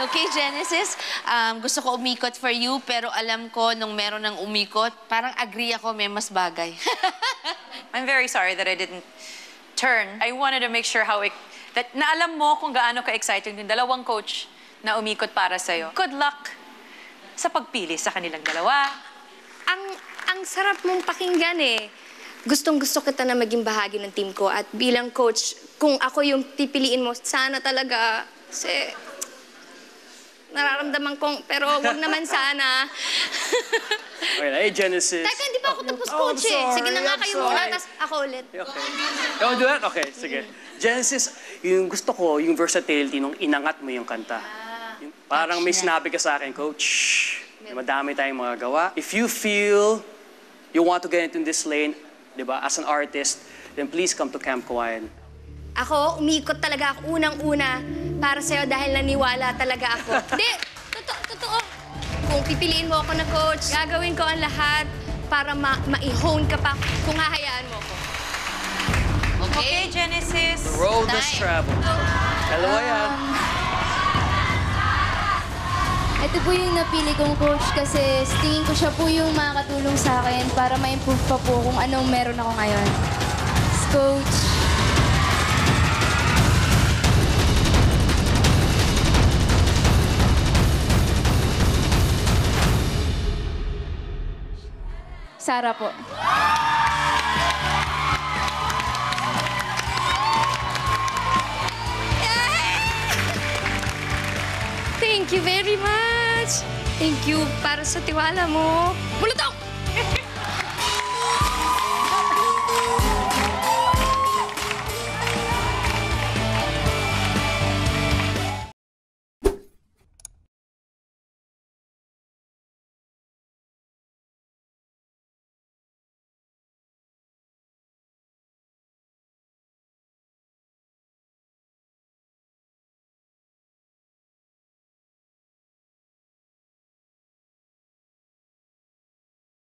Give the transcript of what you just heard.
Okay, Genesis, gusto ko umikot for you, pero alam ko nung meron ng umikot, parang agree ako may mas bagay. I'm very sorry that I didn't turn. I wanted to make sure that naalam mo kung gaano ka-exciting yung dalawang coach na umikot para sa'yo. Good luck sa pagpili sa kanilang dalawa. Ang sarap mong pakinggan eh. Gustong-gusto kita na maging bahagi ng team ko. At bilang coach, kung ako yung pipiliin mo, sana talaga, kasi nararamdaman kong, pero wag naman sana. Okay, hey, Genesis. Teka, hindi pa ako tapos, coach eh. Sige na nga kayo muna, tapos ako ulit. Okay. You wanna do that? Okay, sige. Genesis, yung gusto ko, yung versatility nung inangat mo yung kanta. Parang may sinabi ka sa akin, Coach, madami tayong mga gawa. If you feel you want to get into this lane, di ba, as an artist, then please come to Camp Kawayan. Ako, umikot talaga ako unang-una para sa'yo dahil naniwala talaga ako. Hindi, totoo. Kung pipiliin mo ako na coach, gagawin ko ang lahat para ma-hone ka pa kung hahayaan mo ako. Okay, Genesis. The road has traveled. Dalawa yan. Ito po yung napili kong coach kasi tingin ko siya po yung makakatulong sa akin para ma-improve pa po kung anong meron ako ngayon. Coach. Sarah po. Thank you very much. Thank you para sa tiwala mo. Bulutong!